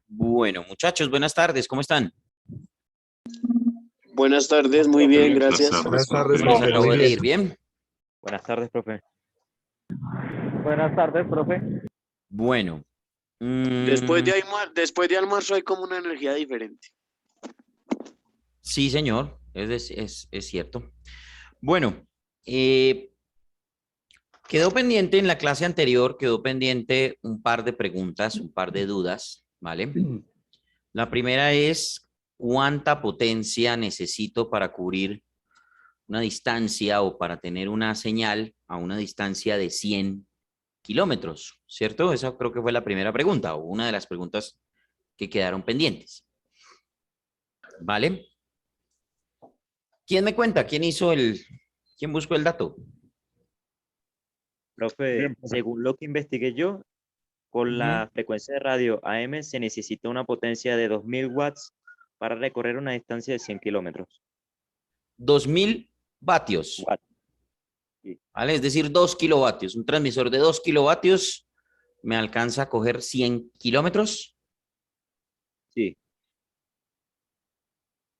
Bueno, muchachos, buenas tardes, ¿cómo están? Buenas tardes, muy bien, gracias. Buenas tardes, ¿Cómo les profe. acabo Muy de bien. ir? ¿Bien? Buenas tardes, profe. Buenas tardes, profe. Bueno. Después de almuerzo hay como una energía diferente. Sí, señor, es cierto. Bueno, quedó pendiente en la clase anterior, quedó pendiente un par de preguntas, un par de dudas, ¿vale? La primera es, ¿cuánta potencia necesito para cubrir una distancia o para tener una señal a una distancia de 100 kilómetros? ¿Cierto? Esa creo que fue la primera pregunta o una de las preguntas que quedaron pendientes. ¿Vale? ¿Quién me cuenta? ¿Quién buscó el dato? Profe, Bien, profe. según lo que investigué yo, con la frecuencia de radio AM se necesita una potencia de 2000 watts para recorrer una distancia de 100 kilómetros. 2000 vatios. Watts. Sí. ¿Vale? Es decir, 2 kilovatios. Un transmisor de 2 kilovatios me alcanza a coger 100 kilómetros. Sí.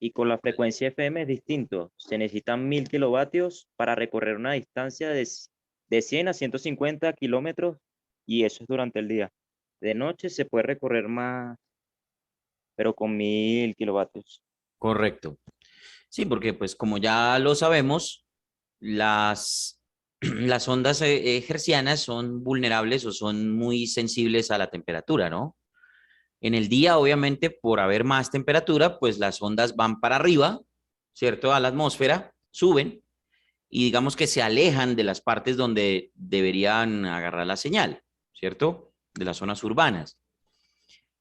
Y con la frecuencia FM es distinto. Se necesitan 1000 kilovatios para recorrer una distancia de 100 a 150 kilómetros y eso es durante el día. De noche se puede recorrer más, pero con 1000 kilovatios. Correcto. Sí, porque pues como ya lo sabemos, las ondas hertzianas son vulnerables o son muy sensibles a la temperatura, ¿no? En el día, obviamente, por haber más temperatura, pues las ondas van para arriba, ¿cierto? A la atmósfera, suben y digamos que se alejan de las partes donde deberían agarrar la señal, ¿cierto? De las zonas urbanas.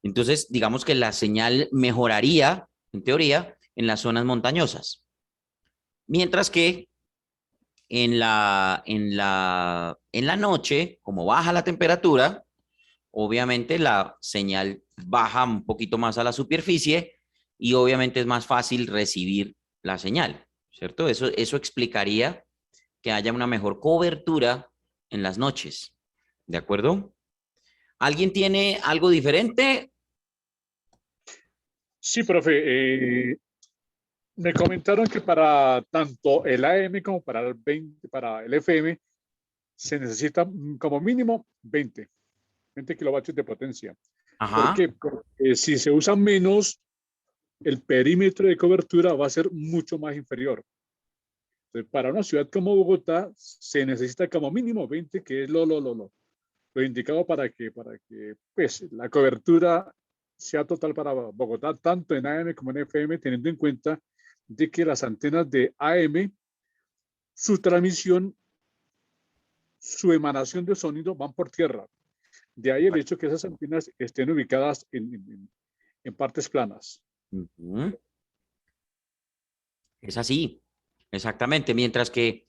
Entonces, digamos que la señal mejoraría, en teoría, en las zonas montañosas. Mientras que en la noche, como baja la temperatura, obviamente la señal baja un poquito más a la superficie y obviamente es más fácil recibir la señal, ¿cierto? Eso explicaría que haya una mejor cobertura en las noches, ¿de acuerdo? ¿Alguien tiene algo diferente? Sí, profe. Me comentaron que para tanto el AM como para el FM se necesita como mínimo 20 kilovatios de potencia. ¿Por Ajá. qué? Porque si se usa menos, el perímetro de cobertura va a ser mucho más inferior. Entonces, para una ciudad como Bogotá se necesita como mínimo 20, que es lo indicado para que pues, la cobertura sea total para Bogotá, tanto en AM como en FM, teniendo en cuenta de que las antenas de AM, su transmisión, su emanación de sonido van por tierra. De ahí el hecho que esas antenas estén ubicadas en partes planas. Uh-huh. Es así, exactamente. Mientras que,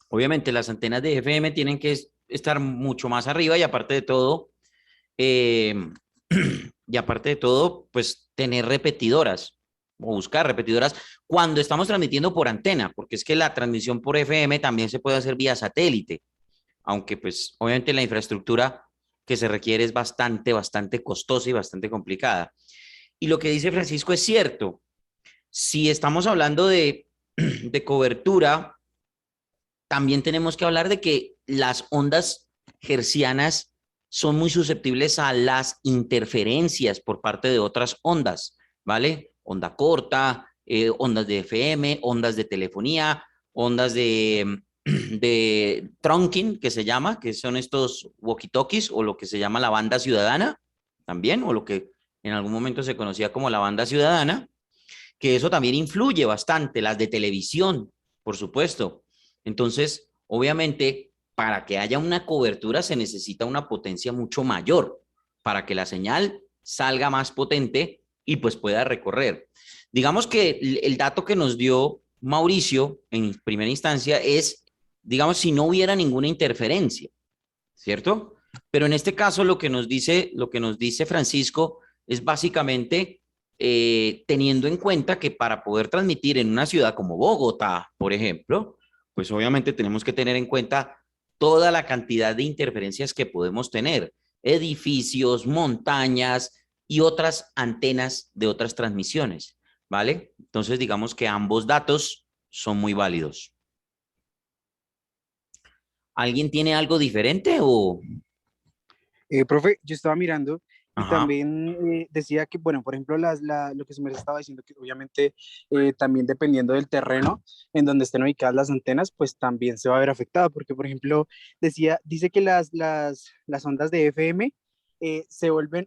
obviamente, las antenas de FM tienen que estar mucho más arriba y aparte de todo, pues tener repetidoras o buscar repetidoras cuando estamos transmitiendo por antena, porque es que la transmisión por FM también se puede hacer vía satélite, aunque pues obviamente la infraestructura que se requiere es bastante costosa y bastante complicada. Y lo que dice Francisco es cierto. Si estamos hablando de cobertura, también tenemos que hablar de que las ondas hertzianas son muy susceptibles a las interferencias por parte de otras ondas, ¿vale? Onda corta, ondas de FM, ondas de telefonía, ondas de trunking, que se llama, que son estos walkie-talkies o lo que se llama la banda ciudadana también, o lo que en algún momento se conocía como la banda ciudadana, que eso también influye bastante, las de televisión, por supuesto. Entonces, obviamente, para que haya una cobertura se necesita una potencia mucho mayor para que la señal salga más potente y pues pueda recorrer. Digamos que el dato que nos dio Mauricio en primera instancia es, digamos, si no hubiera ninguna interferencia, ¿cierto? Pero en este caso lo que nos dice Francisco es básicamente teniendo en cuenta que para poder transmitir en una ciudad como Bogotá, por ejemplo, pues obviamente tenemos que tener en cuenta toda la cantidad de interferencias que podemos tener, edificios, montañas y otras antenas de otras transmisiones, ¿vale? Entonces, digamos que ambos datos son muy válidos. ¿Alguien tiene algo diferente o...? Profe, yo estaba mirando y Ajá. también decía que, bueno, por ejemplo, lo que se me estaba diciendo, que obviamente también dependiendo del terreno en donde estén ubicadas las antenas, pues también se va a ver afectado, porque, por ejemplo, dice que las ondas de FM se vuelven,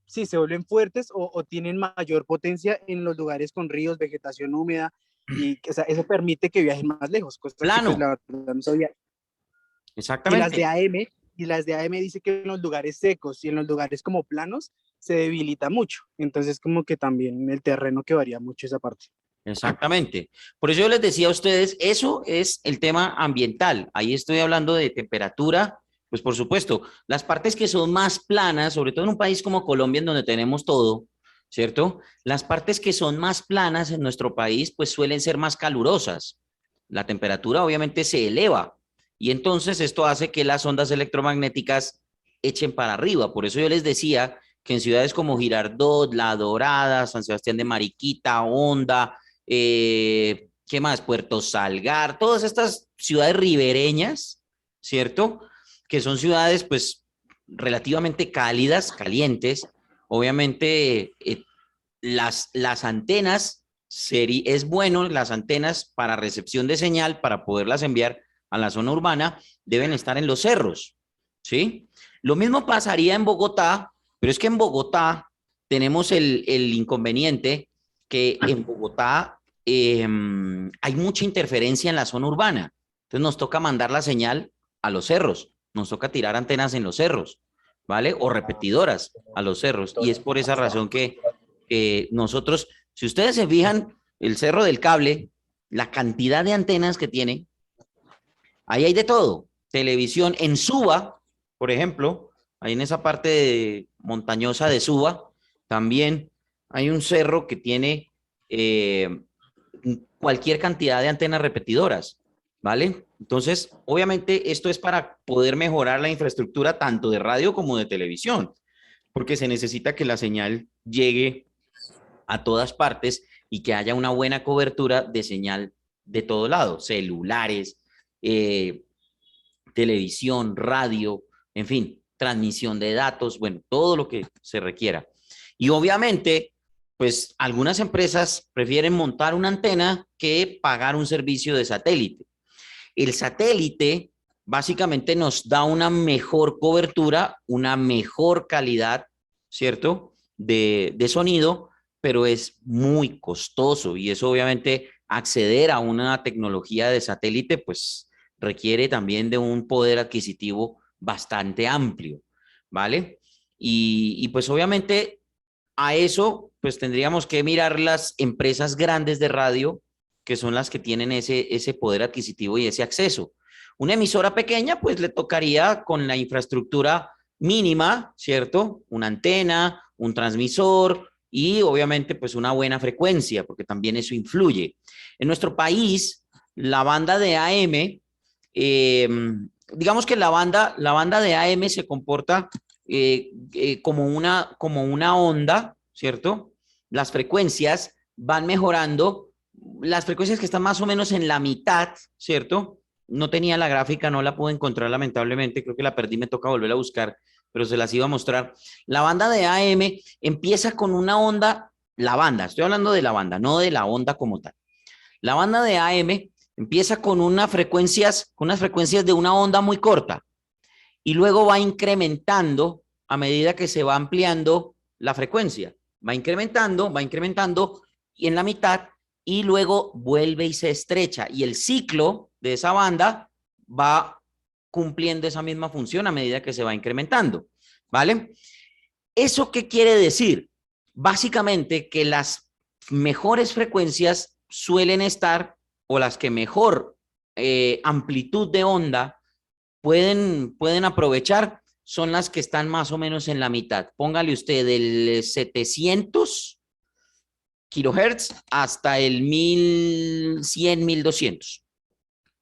sí, se vuelven fuertes o tienen mayor potencia en los lugares con ríos, vegetación húmeda, y o sea, eso permite que viajen más lejos, cosa que pues Plano, la verdad no sabía. Y las de exactamente. AM, y las de AM dice que en los lugares secos y en los lugares como planos se debilita mucho. Entonces como que también el terreno que varía mucho esa parte. Exactamente. Por eso yo les decía a ustedes, eso es el tema ambiental. Ahí estoy hablando de temperatura, pues por supuesto, las partes que son más planas, sobre todo en un país como Colombia, en donde tenemos todo, ¿cierto? Las partes que son más planas en nuestro país, pues suelen ser más calurosas. La temperatura obviamente se eleva y entonces esto hace que las ondas electromagnéticas echen para arriba. Por eso yo les decía que en ciudades como Girardot, La Dorada, San Sebastián de Mariquita, Honda, ¿qué más? Puerto Salgar, todas estas ciudades ribereñas, ¿cierto? Que son ciudades pues relativamente cálidas, calientes. Obviamente las antenas, es bueno las antenas para recepción de señal, para poderlas enviar a la zona urbana, deben estar en los cerros, ¿sí? Lo mismo pasaría en Bogotá, pero es que en Bogotá tenemos el inconveniente que en Bogotá hay mucha interferencia en la zona urbana. Entonces nos toca mandar la señal a los cerros, nos toca tirar antenas en los cerros, ¿vale? O repetidoras a los cerros. Y es por esa razón que nosotros, si ustedes se fijan, el Cerro del Cable, la cantidad de antenas que tiene, ahí hay de todo. Televisión en Suba, por ejemplo, ahí en esa parte montañosa de Suba, también hay un cerro que tiene cualquier cantidad de antenas repetidoras, ¿vale? Entonces, obviamente esto es para poder mejorar la infraestructura tanto de radio como de televisión, porque se necesita que la señal llegue a todas partes y que haya una buena cobertura de señal de todo lado, celulares, eh, televisión, radio, en fin, transmisión de datos, bueno, todo lo que se requiera. Y obviamente, pues algunas empresas prefieren montar una antena que pagar un servicio de satélite. El satélite básicamente nos da una mejor cobertura, una mejor calidad, ¿cierto? De sonido, pero es muy costoso y eso obviamente acceder a una tecnología de satélite pues requiere también de un poder adquisitivo bastante amplio, ¿vale? Pues obviamente a eso pues tendríamos que mirar las empresas grandes de radio que son las que tienen ese poder adquisitivo y ese acceso. Una emisora pequeña pues le tocaría con la infraestructura mínima, ¿cierto? Una antena, un transmisor y obviamente pues una buena frecuencia, porque también eso influye. En nuestro país, la banda de AM, digamos que la banda de AM se comporta como una onda, ¿cierto? Las frecuencias van mejorando, las frecuencias que están más o menos en la mitad, ¿cierto? No tenía la gráfica, no la pude encontrar lamentablemente, creo que la perdí, me toca volver a buscar, pero se las iba a mostrar. La banda de AM empieza con una onda, la banda, estoy hablando de la banda, no de la onda como tal. La banda de AM empieza con unas frecuencias de una onda muy corta y luego va incrementando a medida que se va ampliando la frecuencia. Va incrementando y en la mitad y luego vuelve y se estrecha. Y el ciclo de esa banda va cumpliendo esa misma función a medida que se va incrementando. ¿Vale? ¿Eso qué quiere decir? Básicamente que las mejores frecuencias suelen estar o las que mejor amplitud de onda pueden aprovechar son las que están más o menos en la mitad. Póngale usted del 700 kilohertz hasta el 1100, 1200,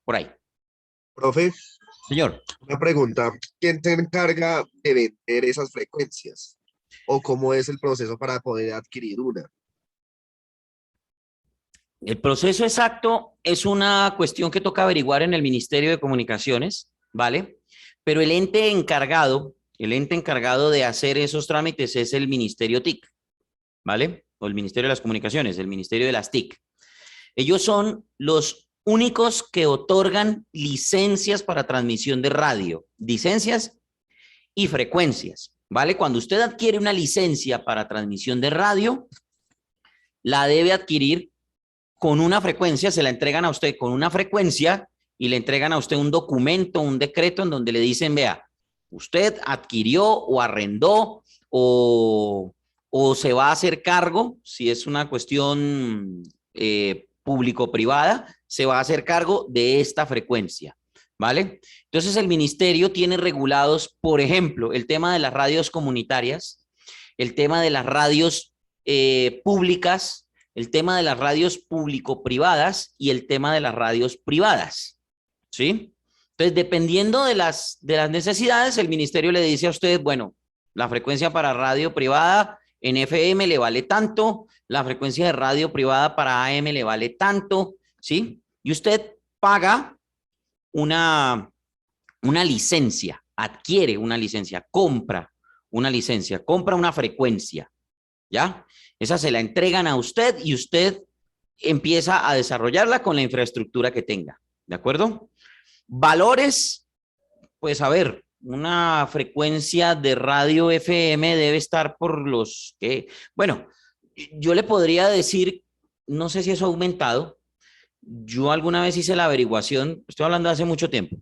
por ahí. Profe, Señor. una pregunta. ¿Quién se encarga de vender esas frecuencias? ¿O cómo es el proceso para poder adquirir una? El proceso exacto es una cuestión que toca averiguar en el Ministerio de Comunicaciones, ¿vale? Pero el ente encargado de hacer esos trámites es el Ministerio TIC, ¿vale? O el Ministerio de las Comunicaciones, el Ministerio de las TIC. Ellos son los únicos que otorgan licencias para transmisión de radio, licencias y frecuencias, ¿vale? Cuando usted adquiere una licencia para transmisión de radio, la debe adquirir con una frecuencia, se la entregan a usted con una frecuencia y le entregan a usted un documento, un decreto en donde le dicen, vea, usted adquirió o arrendó o se va a hacer cargo, si es una cuestión público-privada, se va a hacer cargo de esta frecuencia, ¿vale? Entonces el ministerio tiene regulados, por ejemplo, el tema de las radios comunitarias, el tema de las radios públicas, el tema de las radios público-privadas y el tema de las radios privadas, ¿sí? Entonces, dependiendo de las necesidades, el ministerio le dice a usted, bueno, la frecuencia para radio privada en FM le vale tanto, la frecuencia de radio privada para AM le vale tanto, ¿sí? Y usted paga una licencia, adquiere una licencia, compra una frecuencia, ¿ya? Esa se la entregan a usted y usted empieza a desarrollarla con la infraestructura que tenga, ¿de acuerdo? Valores, pues a ver, una frecuencia de radio FM debe estar por los que, bueno, yo le podría decir, no sé si eso ha aumentado, yo alguna vez hice la averiguación, estoy hablando de hace mucho tiempo,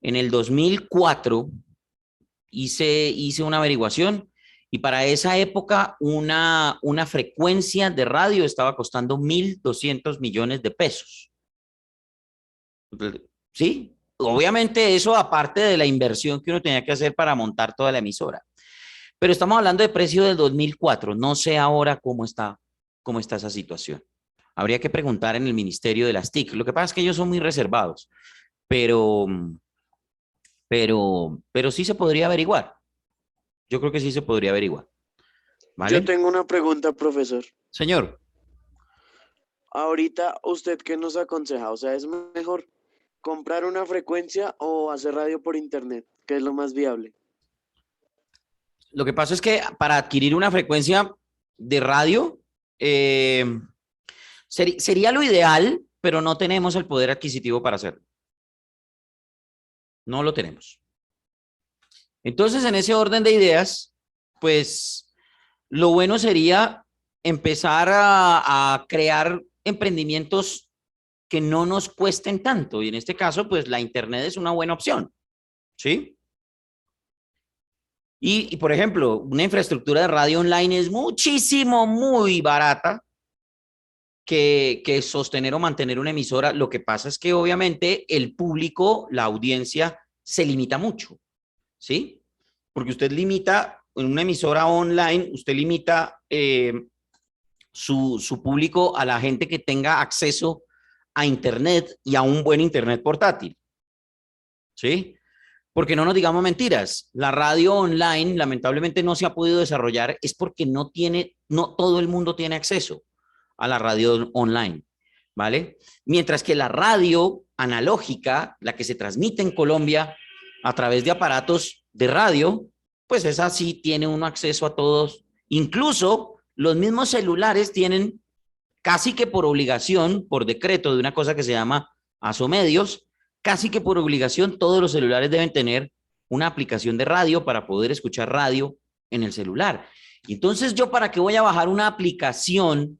en el 2004 hice una averiguación y para esa época una frecuencia de radio estaba costando 1.200 millones de pesos. ¿Sí? Obviamente eso aparte de la inversión que uno tenía que hacer para montar toda la emisora. Pero estamos hablando de precio del 2004. No sé ahora cómo está esa situación. Habría que preguntar en el Ministerio de las TIC. Lo que pasa es que ellos son muy reservados, pero sí se podría averiguar. Yo creo que sí se podría averiguar. ¿Vale? Yo tengo una pregunta, profesor. Señor. Ahorita, ¿usted qué nos aconseja? O sea, ¿es mejor comprar una frecuencia o hacer radio por internet? ¿Qué es lo más viable? Lo que pasa es que para adquirir una frecuencia de radio sería lo ideal, pero no tenemos el poder adquisitivo para hacerlo. No lo tenemos. Entonces, en ese orden de ideas, pues lo bueno sería empezar a crear emprendimientos que no nos cuesten tanto. Y en este caso, pues la internet es una buena opción. ¿Sí? Y por ejemplo, una infraestructura de radio online es muy barata que sostener o mantener una emisora. Lo que pasa es que obviamente el público, la audiencia, se limita mucho. ¿Sí? Porque usted limita, en una emisora online, usted limita su público a la gente que tenga acceso a internet y a un buen internet portátil. ¿Sí? Porque no nos digamos mentiras, la radio online lamentablemente no se ha podido desarrollar es porque no todo el mundo tiene acceso a la radio online, ¿vale? Mientras que la radio analógica, la que se transmite en Colombia a través de aparatos de radio, pues esa sí tiene uno acceso a todos. Incluso los mismos celulares tienen casi que por obligación, por decreto de una cosa que se llama ASOMedios, casi que por obligación todos los celulares deben tener una aplicación de radio para poder escuchar radio en el celular. Y entonces yo, ¿para qué voy a bajar una aplicación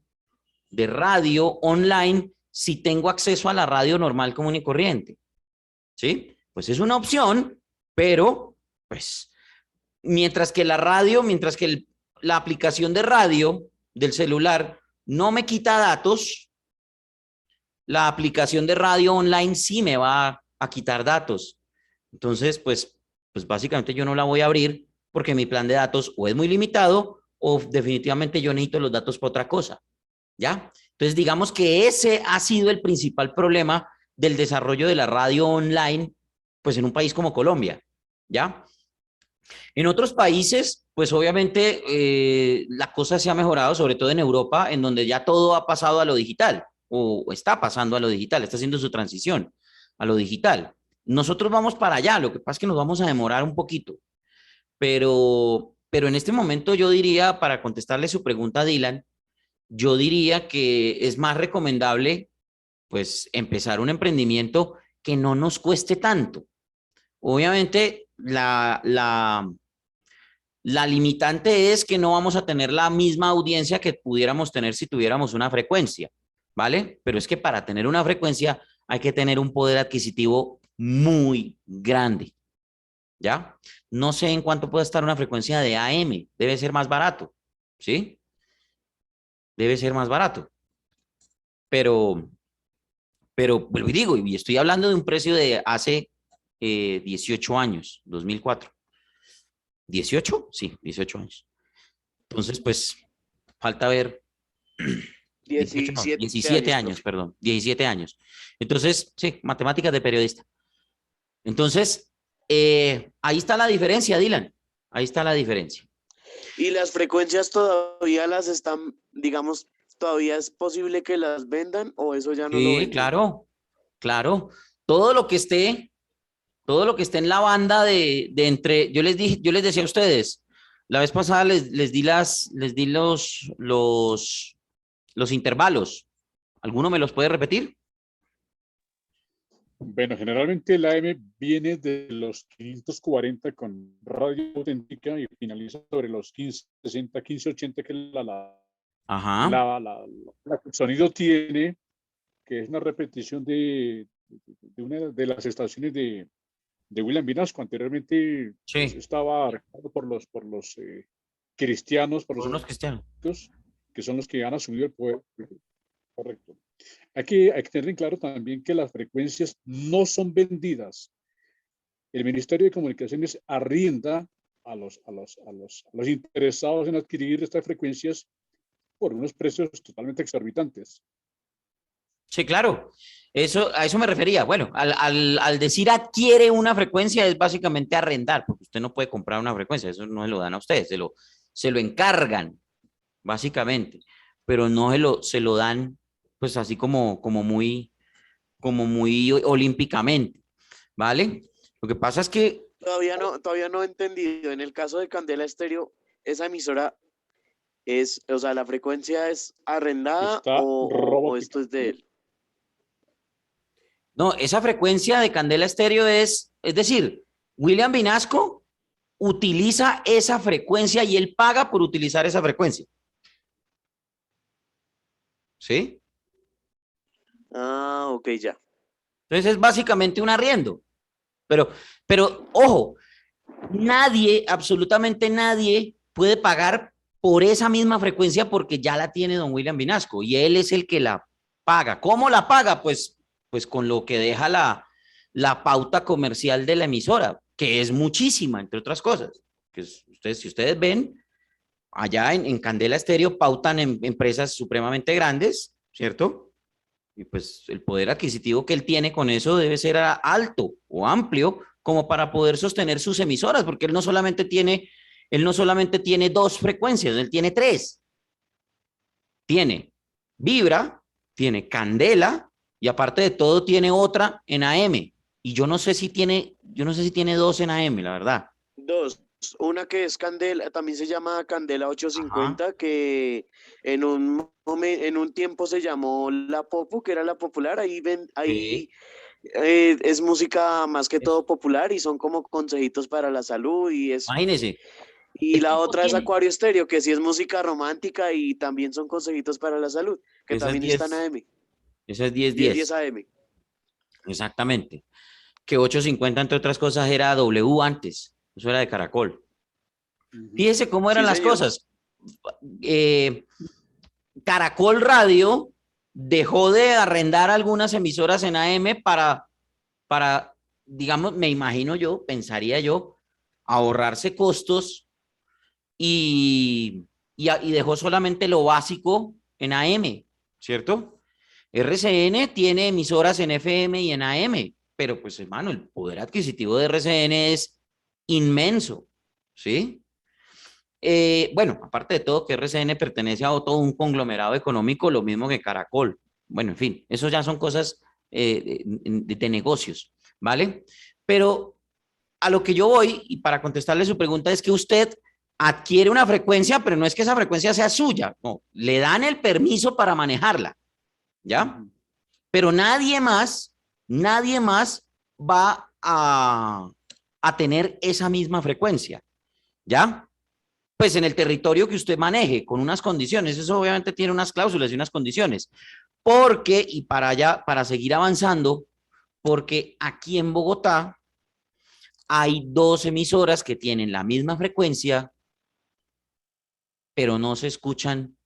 de radio online si tengo acceso a la radio normal, común y corriente? ¿Sí? Pues es una opción, pero pues mientras que la aplicación de radio del celular no me quita datos, la aplicación de radio online sí me va a quitar datos. Entonces, pues básicamente yo no la voy a abrir porque mi plan de datos o es muy limitado o definitivamente yo necesito los datos para otra cosa. ¿ya? Entonces, digamos que ese ha sido el principal problema del desarrollo de la radio online, pues en un país como Colombia, ¿ya? En otros países, pues obviamente la cosa se ha mejorado, sobre todo en Europa, en donde ya todo ha pasado a lo digital, o está pasando a lo digital, está haciendo su transición a lo digital. Nosotros vamos para allá, lo que pasa es que nos vamos a demorar un poquito, pero en este momento yo diría, para contestarle su pregunta a Dylan, yo diría que es más recomendable, pues, empezar un emprendimiento que no nos cueste tanto. Obviamente, la limitante es que no vamos a tener la misma audiencia que pudiéramos tener si tuviéramos una frecuencia, ¿vale? Pero es que para tener una frecuencia hay que tener un poder adquisitivo muy grande, ¿ya? No sé en cuánto puede estar una frecuencia de AM, debe ser más barato, ¿sí? Debe ser más barato. Pero vuelvo y digo, y estoy hablando de un precio de hace 18 años, 2004. ¿18? Sí, 18 años. Entonces, pues, falta ver. 18, no, 17 años, profe. perdón, 17 años. Entonces, sí, matemáticas de periodista. Entonces, ahí está la diferencia, Dylan. Ahí está la diferencia. Y las frecuencias todavía las están, digamos, todavía es posible que las vendan o eso ya no lo Sí, venden. claro, claro. Todo lo que esté, todo lo que esté en la banda de entre, yo les dije, yo les decía a ustedes, la vez pasada les di los intervalos. ¿Alguno me los puede repetir? Bueno, generalmente el AM viene de los 540 con radio auténtica y finaliza sobre los 1560, 1580, que Ajá. el sonido tiene, que es una repetición de una de las estaciones de William Vinasco. Anteriormente pues, Sí, estaba arreglado por los cristianos, por por los unos cristianos. que son los que han asumido el poder. Correcto. Hay que tener en claro también que las frecuencias no son vendidas. El Ministerio de Comunicaciones arrienda a los interesados en adquirir estas frecuencias por unos precios totalmente exorbitantes. Sí, claro. A eso me refería. Bueno, al decir adquiere una frecuencia es básicamente arrendar, porque usted no puede comprar una frecuencia, eso no se lo dan a ustedes, se lo encargan, básicamente, pero no se lo dan, pues así como muy olímpicamente, ¿vale? Lo que pasa es que, Todavía no he entendido. En el caso de Candela Estéreo, esa emisora es, o sea, la frecuencia es arrendada Está o robótica. esto es de él. no, esa frecuencia de Candela Estéreo es decir, William Vinasco utiliza esa frecuencia y él paga por utilizar esa frecuencia. ¿Sí? Ah, ok, ya. Entonces es básicamente un arriendo. Pero ojo, nadie, absolutamente nadie puede pagar por esa misma frecuencia porque ya la tiene don William Vinasco y él es el que la paga. ¿Cómo la paga? Pues con lo que deja la pauta comercial de la emisora, que es muchísima, entre otras cosas. Que si ustedes ven, allá en Candela Estéreo pautan en empresas supremamente grandes, ¿cierto? Y pues el poder adquisitivo que él tiene con eso debe ser alto o amplio como para poder sostener sus emisoras, porque él no solamente tiene dos frecuencias, él tiene tres. Tiene Vibra, tiene Candela y aparte de todo tiene otra en AM. Y yo no sé si tiene dos en AM, la verdad. Dos. Una que es Candela, también se llama Candela Ajá. 850, que en un tiempo se llamó La Popu, que era la popular. Sí. Es música más que Eso. todo popular y son como consejitos para la salud y eso. Imagínese. Y El la tipo otra es tiene Acuario Estéreo, que sí es música romántica y también son consejitos para la salud, que esas también están 10, AM, esas 10 10. AM. Exactamente. Que 850, entre otras cosas, era W antes. Eso era de Caracol. Fíjese cómo eran Sí, las señor. cosas. Caracol Radio dejó de arrendar algunas emisoras en AM para, digamos, me imagino yo, pensaría yo, ahorrarse costos y dejó solamente lo básico en AM. ¿cierto? RCN tiene emisoras en FM y en AM, pero pues hermano, el poder adquisitivo de RCN es inmenso, ¿sí? Bueno, aparte de todo que RCN pertenece a todo un conglomerado económico, lo mismo que Caracol. Bueno, en fin, eso ya son cosas de negocios, ¿vale? Pero a lo que yo voy, y para contestarle su pregunta, es que usted adquiere una frecuencia, pero no es que esa frecuencia sea suya, no, le dan el permiso para manejarla, ¿ya? Pero nadie más va a tener esa misma frecuencia, ¿ya? Pues en el territorio que usted maneje, con unas condiciones, eso obviamente tiene unas cláusulas y unas condiciones, porque, y para allá, para seguir avanzando, porque aquí en Bogotá hay dos emisoras que tienen la misma frecuencia, pero no se escuchan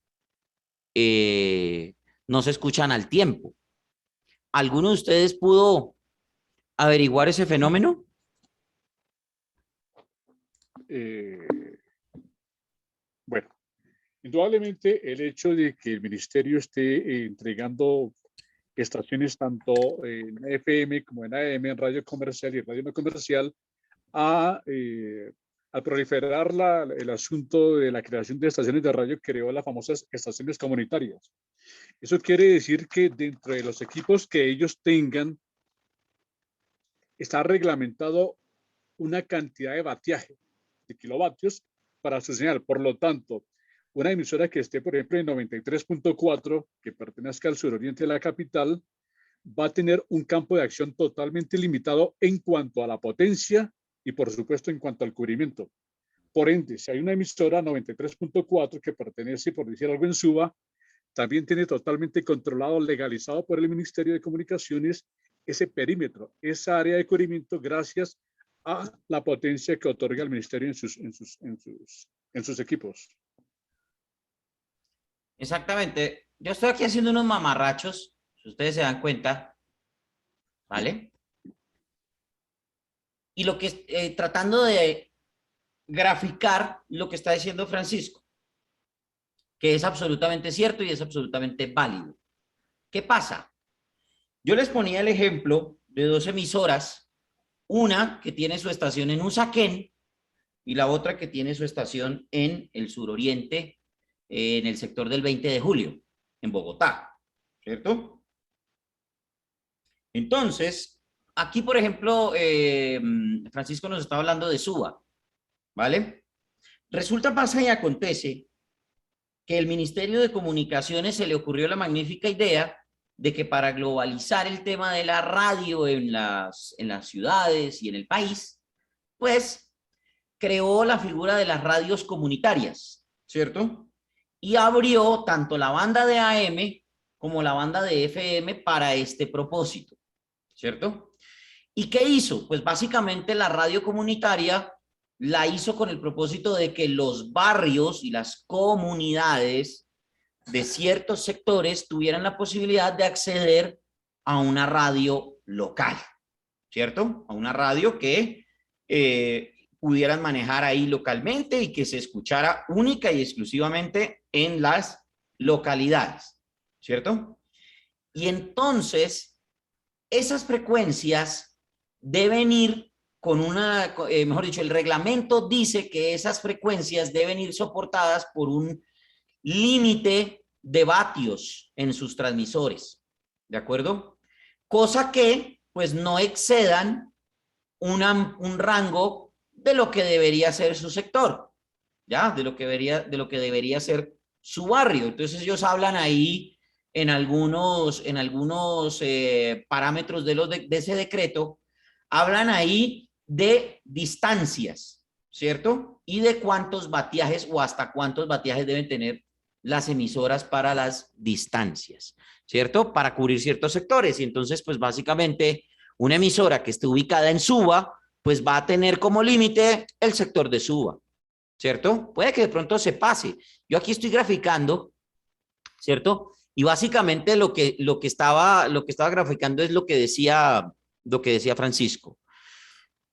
al tiempo. ¿Alguno de ustedes pudo averiguar ese fenómeno? Bueno, indudablemente el hecho de que el ministerio esté entregando estaciones tanto en FM como en AM, en radio comercial y radio no comercial, al proliferar el asunto de la creación de estaciones de radio, creó las famosas estaciones comunitarias. Eso quiere decir que dentro de los equipos que ellos tengan, está reglamentado una cantidad de batiaje, de kilovatios, para su señal. Por lo tanto, una emisora que esté, por ejemplo, en 93.4, que pertenezca al suroriente de la capital, va a tener un campo de acción totalmente limitado en cuanto a la potencia y, por supuesto, en cuanto al cubrimiento. Por ende, si hay una emisora 93.4 que pertenece, por decir algo, en Suba, también tiene totalmente controlado, legalizado por el Ministerio de Comunicaciones, ese perímetro, esa área de cubrimiento, gracias a la potencia que otorga el Ministerio en sus equipos. Exactamente. Yo estoy aquí haciendo unos mamarrachos, si ustedes se dan cuenta, ¿vale? Y lo que tratando de graficar lo que está diciendo Francisco, que es absolutamente cierto y es absolutamente válido. ¿Qué pasa? Yo les ponía el ejemplo de dos emisoras, una que tiene su estación en Usaquén y la otra que tiene su estación en el suroriente, en el sector del 20 de julio, en Bogotá, ¿cierto? Entonces, aquí, por ejemplo, Francisco nos está hablando de Suba, ¿vale? Resulta, pasa y acontece que el Ministerio de Comunicaciones se le ocurrió la magnífica idea de que para globalizar el tema de la radio en las ciudades y en el país, pues creó la figura de las radios comunitarias, ¿cierto? Y abrió tanto la banda de AM como la banda de FM para este propósito, ¿cierto? ¿Y qué hizo? Pues básicamente la radio comunitaria la hizo con el propósito de que los barrios y las comunidades de ciertos sectores tuvieran la posibilidad de acceder a una radio local, ¿cierto? A una radio que pudieran manejar ahí localmente y que se escuchara única y exclusivamente en las localidades, ¿cierto? Y entonces, esas frecuencias deben ir con una, mejor dicho, el reglamento dice que esas frecuencias deben ir soportadas por un límite de vatios en sus transmisores, ¿de acuerdo? Cosa que, pues, no excedan un rango de lo que debería ser su sector, ¿ya? De lo que debería ser su barrio. Entonces ellos hablan ahí en algunos parámetros de ese decreto, hablan ahí de distancias, ¿cierto? Y de cuántos batiajes o hasta cuántos batiajes deben tener las emisoras para las distancias, ¿cierto? Para cubrir ciertos sectores. Y entonces, pues básicamente, una emisora que esté ubicada en Suba, pues va a tener como límite el sector de Suba, ¿cierto? Puede que de pronto se pase. Yo aquí estoy graficando, ¿cierto? Y básicamente lo que estaba graficando es lo que decía Francisco.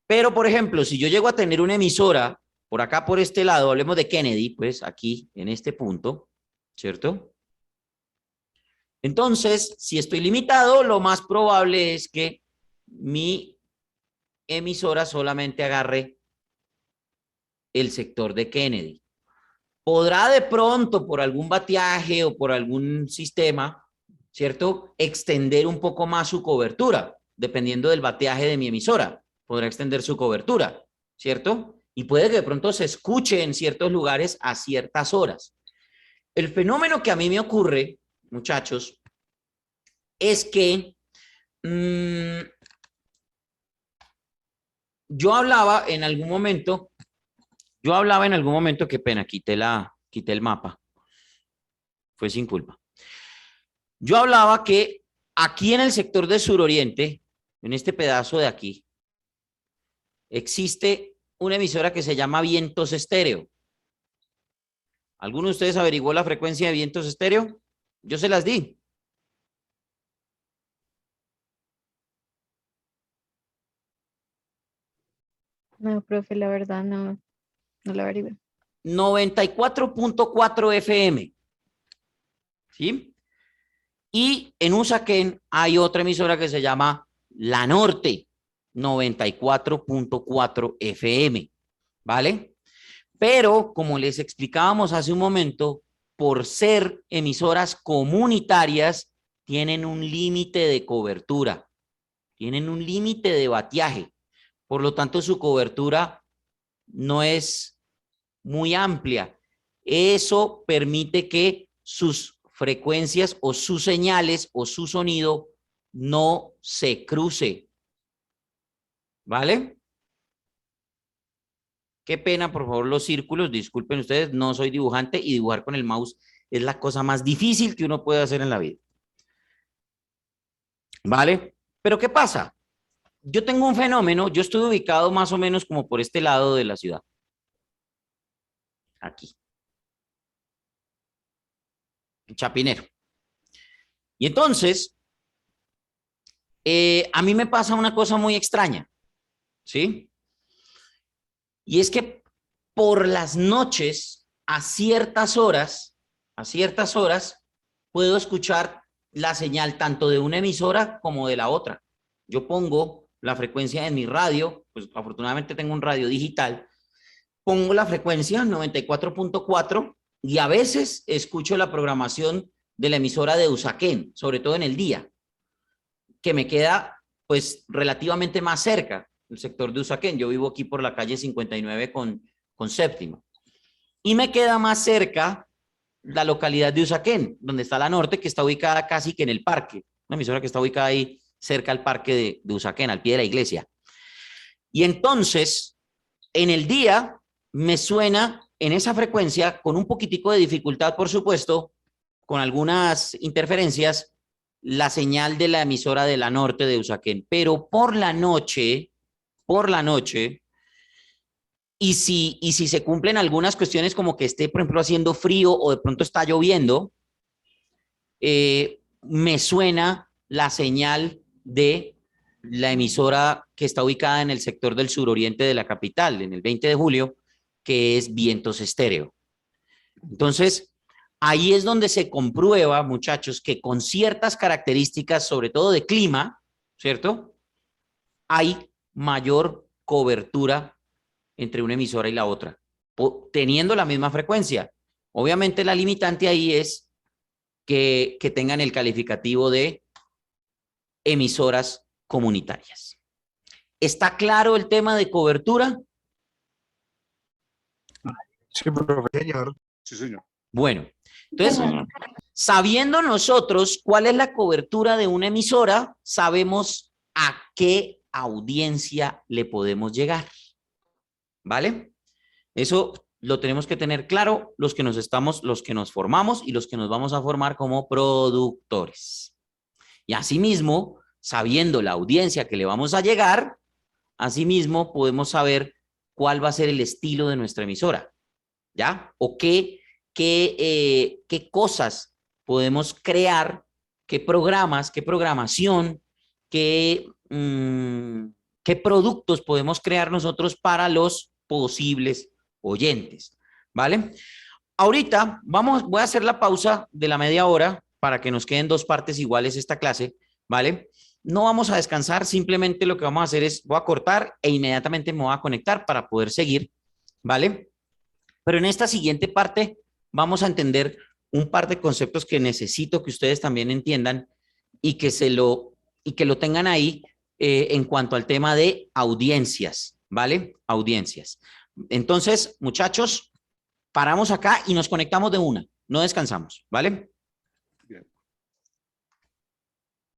Pero, por ejemplo, si yo llego a tener una emisora por acá, por este lado, hablemos de Kennedy, pues aquí, en este punto, ¿cierto? Entonces, si estoy limitado, lo más probable es que mi emisora solamente agarre el sector de Kennedy. Podrá de pronto, por algún bateaje o por algún sistema, ¿cierto?, extender un poco más su cobertura, dependiendo del bateaje de mi emisora. Podrá extender su cobertura, ¿cierto? Y puede que de pronto se escuche en ciertos lugares a ciertas horas. El fenómeno que a mí me ocurre, muchachos, es que yo hablaba en algún momento, qué pena, quité el mapa, fue sin culpa. Yo hablaba que aquí en el sector de suroriente, en este pedazo de aquí, existe una emisora que se llama Vientos Estéreo. ¿Alguno de ustedes averiguó la frecuencia de Vientos Estéreo? Yo se las di. No, profe, la verdad no la averigué. 94.4 FM. ¿Sí? Y en Usaquén hay otra emisora que se llama La Norte, 94.4 FM. ¿Vale? Pero, como les explicábamos hace un momento, por ser emisoras comunitarias, tienen un límite de cobertura, tienen un límite de bateaje. Por lo tanto, su cobertura no es muy amplia. Eso permite que sus frecuencias o sus señales o su sonido no se cruce. ¿Vale? Qué pena, por favor, los círculos. Disculpen ustedes, no soy dibujante y dibujar con el mouse es la cosa más difícil que uno puede hacer en la vida. ¿Vale? Pero ¿qué pasa? Yo tengo un fenómeno, yo estoy ubicado más o menos como por este lado de la ciudad. Aquí. En Chapinero. Y entonces, a mí me pasa una cosa muy extraña, ¿sí? Y es que por las noches, a ciertas horas, puedo escuchar la señal tanto de una emisora como de la otra. Yo pongo la frecuencia en mi radio, pues afortunadamente tengo un radio digital, pongo la frecuencia 94.4 y a veces escucho la programación de la emisora de Usaquén, sobre todo en el día, que me queda pues relativamente más cerca, el sector de Usaquén. Yo vivo aquí por la calle 59 con Séptima. Y me queda más cerca la localidad de Usaquén, donde está La Norte, que está ubicada casi que en el parque, una emisora que está ubicada ahí cerca al parque de Usaquén, al pie de la iglesia. Y entonces, en el día, me suena en esa frecuencia, con un poquitico de dificultad, por supuesto, con algunas interferencias, la señal de la emisora de La Norte de Usaquén. Pero por la noche, y si se cumplen algunas cuestiones como que esté, por ejemplo, haciendo frío o de pronto está lloviendo, me suena la señal de la emisora que está ubicada en el sector del suroriente de la capital, en el 20 de julio, que es Vientos Estéreo. Entonces, ahí es donde se comprueba, muchachos, que con ciertas características, sobre todo de clima, ¿cierto?, hay mayor cobertura entre una emisora y la otra, teniendo la misma frecuencia. Obviamente la limitante ahí es que tengan el calificativo de emisoras comunitarias. ¿Está claro el tema de cobertura? Sí, profe. Señor. Sí, señor. Bueno, entonces, sabiendo nosotros cuál es la cobertura de una emisora, sabemos a qué audiencia le podemos llegar. ¿Vale? Eso lo tenemos que tener claro los que nos formamos y los que nos vamos a formar como productores. Y asimismo, sabiendo la audiencia que le vamos a llegar, asimismo podemos saber cuál va a ser el estilo de nuestra emisora, ¿ya? O qué cosas podemos crear, qué programas, qué programación, qué productos podemos crear nosotros para los posibles oyentes, ¿vale? Ahorita voy a hacer la pausa de la media hora para que nos queden dos partes iguales esta clase, ¿vale? No vamos a descansar, simplemente lo que vamos a hacer es, voy a cortar e inmediatamente me voy a conectar para poder seguir, ¿vale? Pero en esta siguiente parte vamos a entender un par de conceptos que necesito que ustedes también entiendan y que lo tengan ahí en cuanto al tema de audiencias, ¿vale? Audiencias. Entonces, muchachos, paramos acá y nos conectamos de una, no descansamos, ¿vale? Bien.